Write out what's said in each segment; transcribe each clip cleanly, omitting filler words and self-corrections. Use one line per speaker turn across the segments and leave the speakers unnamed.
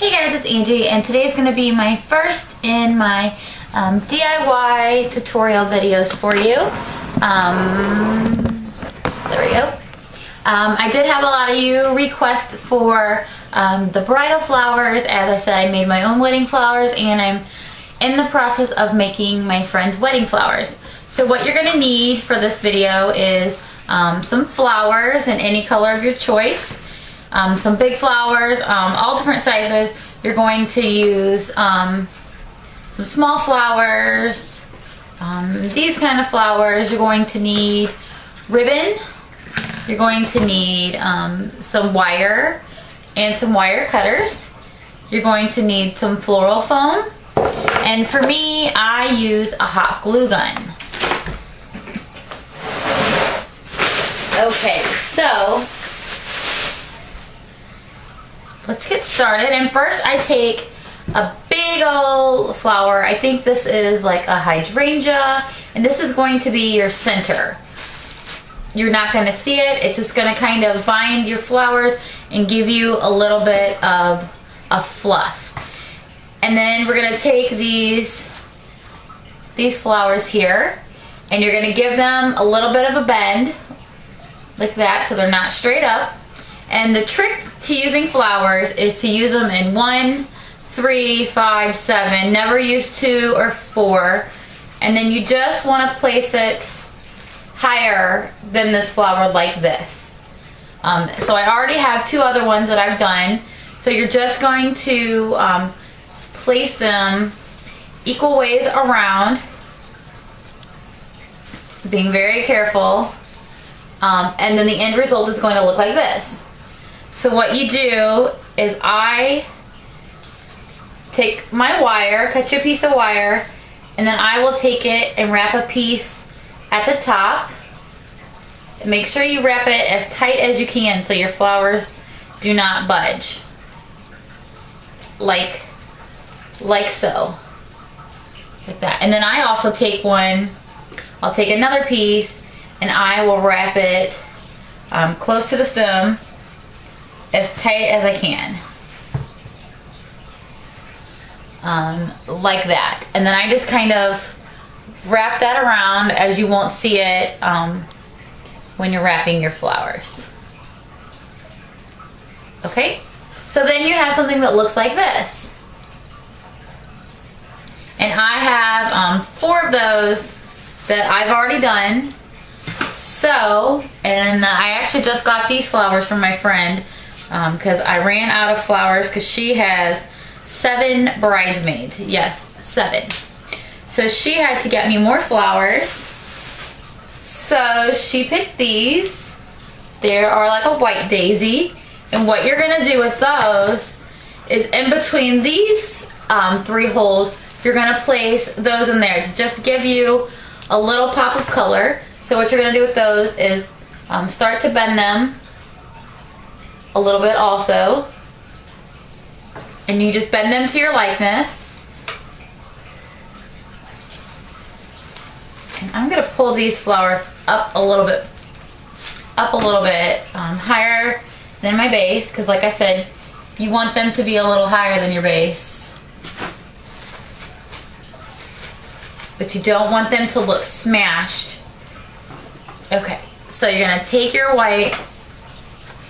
Hey guys, it's Angie, and today is going to be my first in my DIY tutorial videos for you. There we go. I did have a lot of you request for the bridal flowers. As I said, I made my own wedding flowers, and I'm in the process of making my friend's wedding flowers. So what you're going to need for this video is some flowers in any color of your choice. Some big flowers, all different sizes. You're going to use some small flowers, these kind of flowers. You're going to need ribbon. You're going to need some wire and some wire cutters. You're going to need some floral foam. And for me, I use a hot glue gun. Okay, so let's get started. And first I take a big old flower. I think this is like a hydrangea, and this is going to be your center. You're not going to see it. It's just going to kind of bind your flowers and give you a little bit of fluff. And then we're going to take these flowers here, and you're going to give them a little bit of a bend like that, so they're not straight up. And the trick to using flowers is to use them in 1, 3, 5, 7. Never use 2 or 4. And then you just want to place it higher than this flower like this. So I already have 2 other ones that I've done. So you're just going to place them equal ways around, being very careful. And then the end result is going to look like this. So what you do is I take my wire, cut you a piece of wire, and then I will take it and wrap a piece at the top. Make sure you wrap it as tight as you can so your flowers do not budge. Like so. Like that. And then I also take one, I'll take another piece, and I will wrap it close to the stem as tight as I can. Like that. And then I just kind of wrap that around, as you won't see it when you're wrapping your flowers. Okay? So then you have something that looks like this. And I have 4 of those that I've already done. So, and I actually just got these flowers from my friend because I ran out of flowers, because she has 7 bridesmaids. Yes, 7. So she had to get me more flowers. So she picked these. They are like a white daisy. And what you're going to do with those is in between these 3 holes, you're going to place those in there to just give you a little pop of color. So what you're going to do with those is start to bend them a little bit also. And you just bend them to your likeness. And I'm going to pull these flowers up a little bit higher than my base, because like I said, you want them to be a little higher than your base. But you don't want them to look smashed. Okay, so you're going to take your white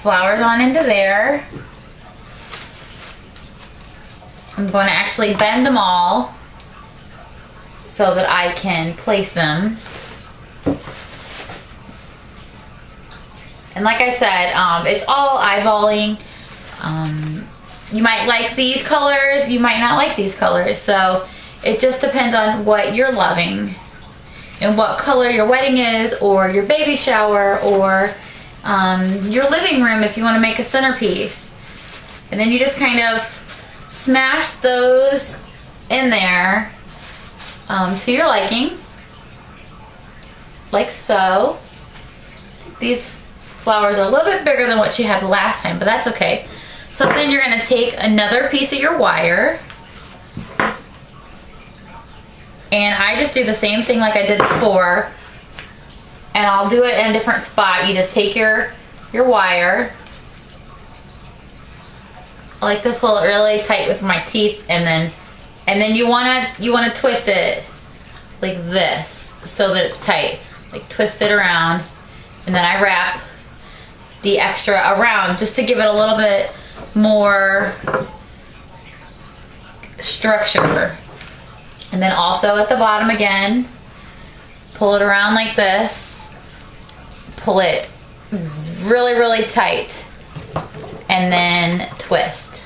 flowers on into there. I'm going to actually bend them all so that I can place them. And like I said, it's all eyeballing. You might like these colors, you might not like these colors. So it just depends on what you're loving and what color your wedding is, or your baby shower, or your living room if you want to make a centerpiece. And then you just kind of smash those in there to your liking, like so. These flowers are a little bit bigger than what she had last time, but that's okay. So then you're going to take another piece of your wire, and I just do the same thing like I did before, and I'll do it in a different spot. You just take your wire, I like to pull it really tight with my teeth, and then you wanna twist it like this so that it's tight. Like twist it around, and then I wrap the extra around just to give it a little bit more structure. And then also at the bottom again, pull it around like this, pull it really, really tight, and then twist.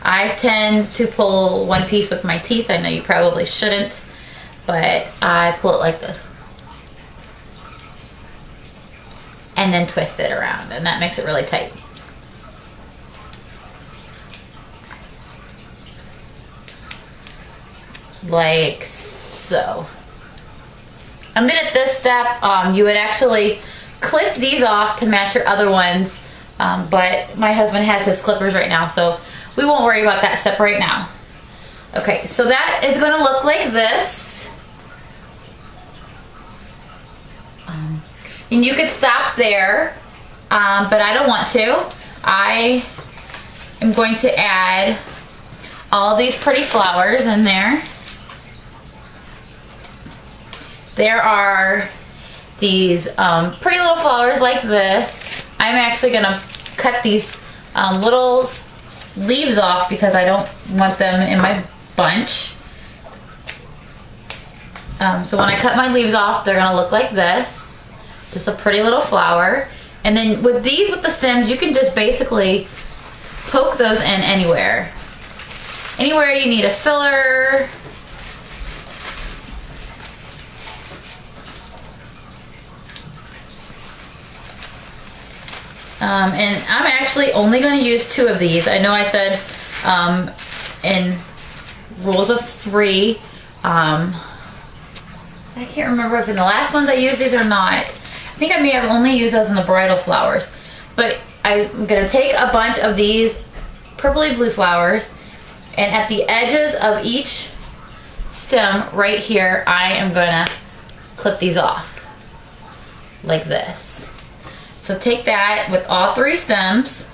I tend to pull one piece with my teeth. I know you probably shouldn't, but I pull it like this. And then twist it around, and that makes it really tight. Like so. And then at this step, you would actually clip these off to match your other ones, but my husband has his clippers right now, so we won't worry about that step right now. Okay, so that is going to look like this. And you could stop there, but I don't want to. I am going to add all these pretty flowers in there. There are these pretty little flowers like this. I'm actually going to cut these little leaves off because I don't want them in my bunch. So when I cut my leaves off, they're going to look like this. Just a pretty little flower. And then with these, with the stems, you can just basically poke those in anywhere. Anywhere you need a filler. And I'm actually only going to use 2 of these. I know I said in rules of 3. I can't remember if in the last ones I used these or not. I think I may have only used those in the bridal flowers. But I'm going to take a bunch of these purpley blue flowers, and at the edges of each stem right here, I am going to clip these off like this. So take that with all 3 stems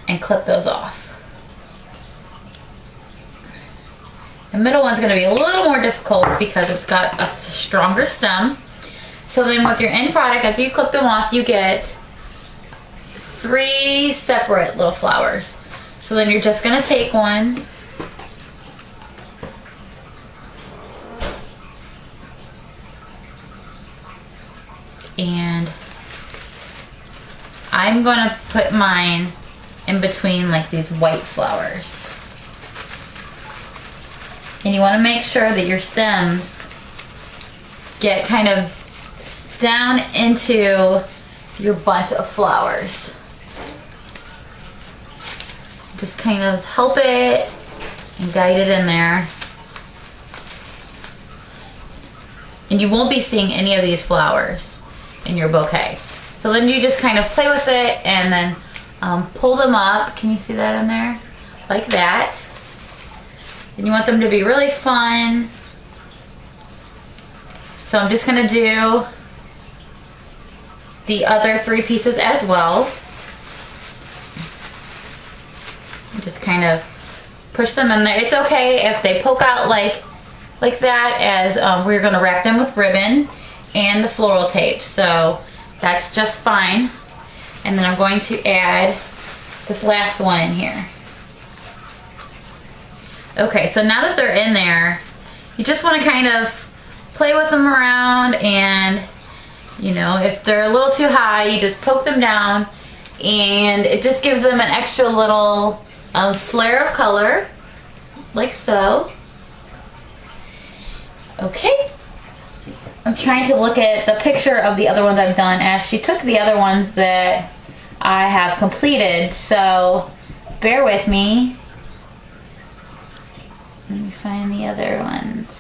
and clip those off. The middle one's going to be a little more difficult because it's got a stronger stem. So then with your end product, after you clip them off, you get 3 separate little flowers. So then you're just going to take one, and I'm going to put mine in between like these white flowers. And you want to make sure that your stems get kind of down into your bunch of flowers. Just kind of help it and guide it in there. And you won't be seeing any of these flowers in your bouquet. So then you just kind of play with it and then pull them up. Can you see that in there? Like that. And you want them to be really fun. So I'm just going to do the other 3 pieces as well. Just kind of push them in there. It's okay if they poke out like that, as we're going to wrap them with ribbon and the floral tape. So that's just fine. And then I'm going to add this last one in here. Okay, so now that they're in there, you just want to kind of play with them around, and you know, if they're a little too high, you just poke them down, and it just gives them an extra little flare of color, like so. Okay. I'm trying to look at the picture of the other ones I've done, as she took the other ones that I have completed, so bear with me. Let me find the other ones.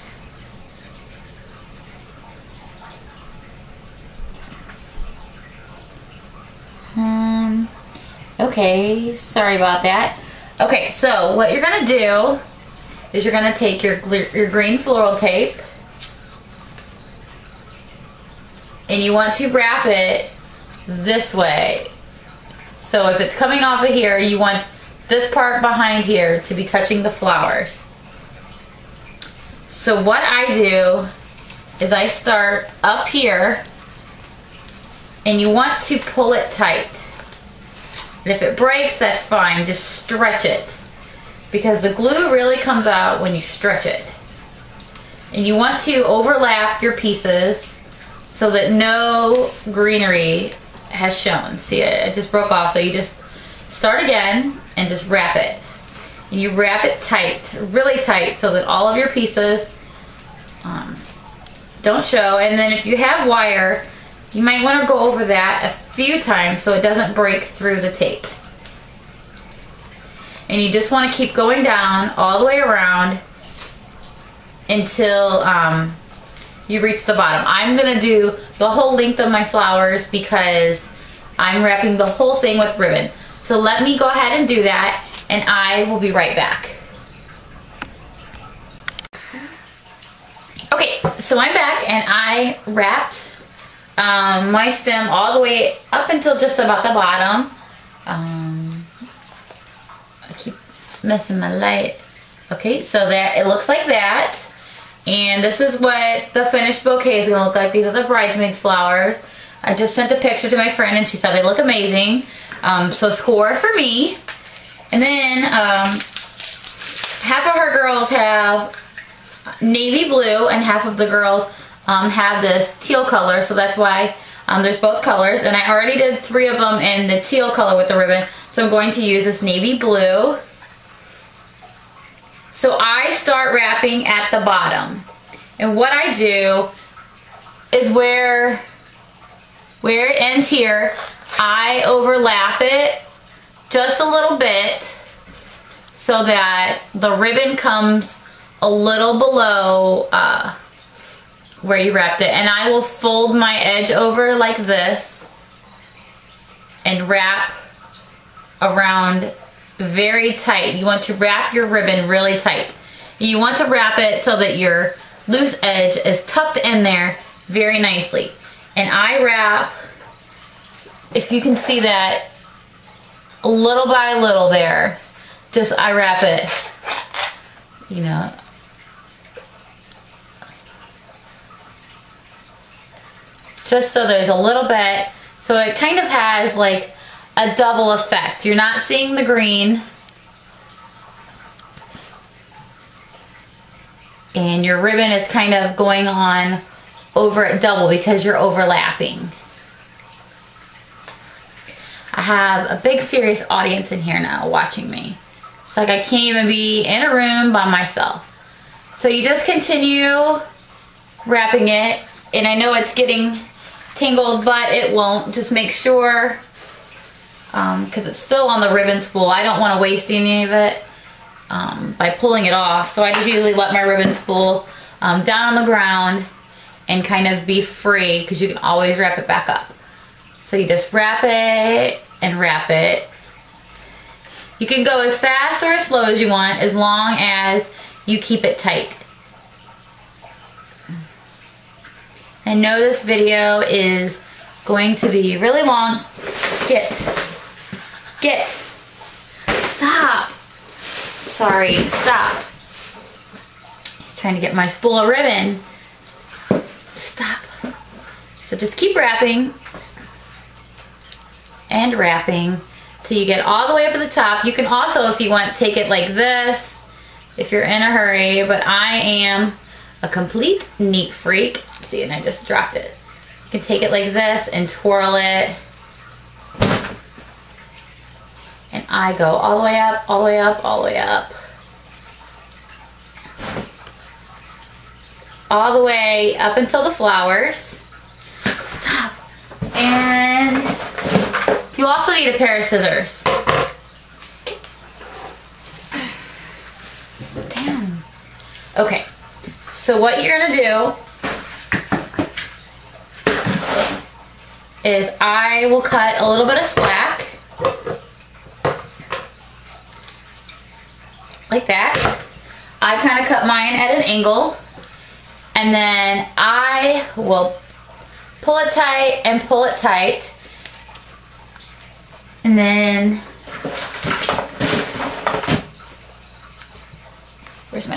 Okay, sorry about that. Okay, so what you're gonna do is you're gonna take your green floral tape, and you want to wrap it this way. So if it's coming off of here, you want this part behind here to be touching the flowers. So what I do is I start up here, and you want to pull it tight. And if it breaks, that's fine, just stretch it. Because the glue really comes out when you stretch it. And you want to overlap your pieces so that no greenery has shown. See, it just broke off, so you just start again and just wrap it. And you wrap it tight, really tight, so that all of your pieces don't show. And then if you have wire, you might want to go over that a few times so it doesn't break through the tape. And you just want to keep going down all the way around until you reach the bottom. I'm going to do the whole length of my flowers because I'm wrapping the whole thing with ribbon. So let me go ahead and do that, and I will be right back. Okay, so I'm back, and I wrapped my stem all the way up until just about the bottom. I keep missing my light. Okay, so that it looks like that. And this is what the finished bouquet is going to look like. These are the bridesmaids flowers. I just sent a picture to my friend and she said they look amazing. So score for me. And then half of her girls have navy blue and half of the girls have this teal color. So that's why there's both colors. And I already did 3 of them in the teal color with the ribbon. So I'm going to use this navy blue. So I start wrapping at the bottom. And what I do is where it ends here, I overlap it just a little bit so that the ribbon comes a little below where you wrapped it. And I will fold my edge over like this and wrap around very tight. You want to wrap your ribbon really tight. You want to wrap it so that your loose edge is tucked in there very nicely. And I wrap, if you can see that, little by little there. Just I wrap it, you know, just so there's a little bit, so it kind of has like a double effect. You're not seeing the green, and your ribbon is kind of going on over it double because you're overlapping. I have a big serious audience in here now watching me. It's like I can't even be in a room by myself. So you just continue wrapping it, and I know it's getting tangled, but it won't. Just make sure, because it's still on the ribbon spool. I don't want to waste any of it by pulling it off. So I just usually let my ribbon spool down on the ground and kind of be free, because you can always wrap it back up. So you just wrap it and wrap it. You can go as fast or as slow as you want, as long as you keep it tight. I know this video is going to be really long. Stop. Sorry, stop. He's trying to get my spool of ribbon. Stop. So just keep wrapping and wrapping till you get all the way up at the top. You can also, if you want, take it like this if you're in a hurry, but I am a complete neat freak. See, and I just dropped it. You can take it like this and twirl it. And I go all the way up, all the way up, all the way up. All the way up until the flowers. Stop. And you also need a pair of scissors. Damn. Okay. So what you're gonna do is I will cut a little bit of slack. Like that. I kind of cut mine at an angle. And then I will pull it tight and pull it tight. And then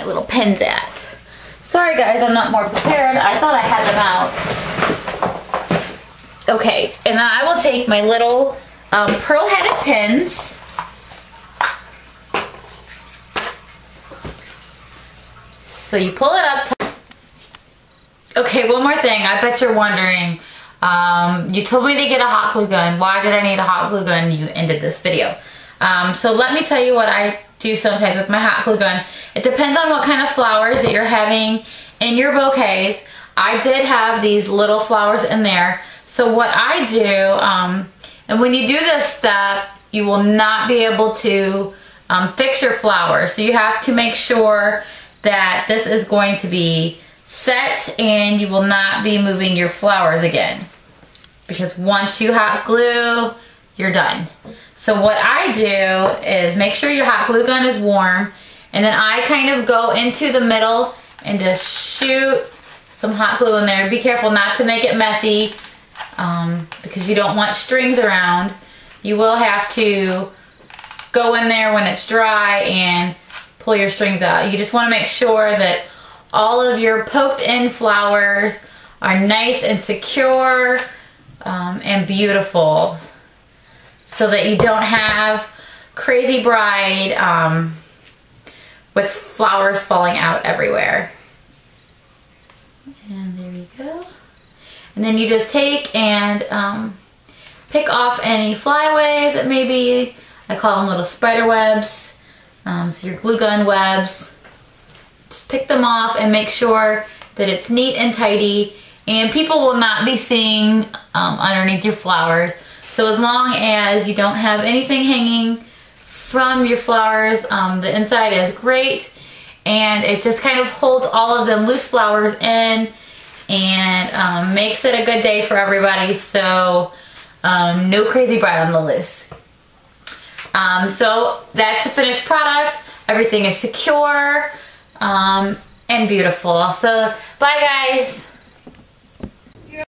my little pins at? Sorry guys, I'm not more prepared. I thought I had them out. Okay, and then I will take my little pearl-headed pins. So you pull it up. Okay, one more thing. I bet you're wondering, you told me to get a hot glue gun. Why did I need a hot glue gun? You ended this video. So let me tell you what I do sometimes with my hot glue gun. It depends on what kind of flowers that you're having in your bouquets. I did have these little flowers in there. So what I do, and when you do this step, you will not be able to fix your flowers. So you have to make sure that this is going to be set and you will not be moving your flowers again. Because once you hot glue, you're done. So what I do is make sure your hot glue gun is warm, and then I kind of go into the middle and just shoot some hot glue in there. Be careful not to make it messy because you don't want strings around. You will have to go in there when it's dry and pull your strings out. You just want to make sure that all of your poked in flowers are nice and secure and beautiful, so that you don't have crazy bride with flowers falling out everywhere. And there you go. And then you just take and pick off any flyaways that maybe, I call them little spider webs, so your glue gun webs. Just pick them off and make sure that it's neat and tidy, and people will not be seeing underneath your flowers. So as long as you don't have anything hanging from your flowers, the inside is great, and it just kind of holds all of them loose flowers in and makes it a good day for everybody. So no crazy bride on the loose. So that's the finished product. Everything is secure and beautiful. So bye guys.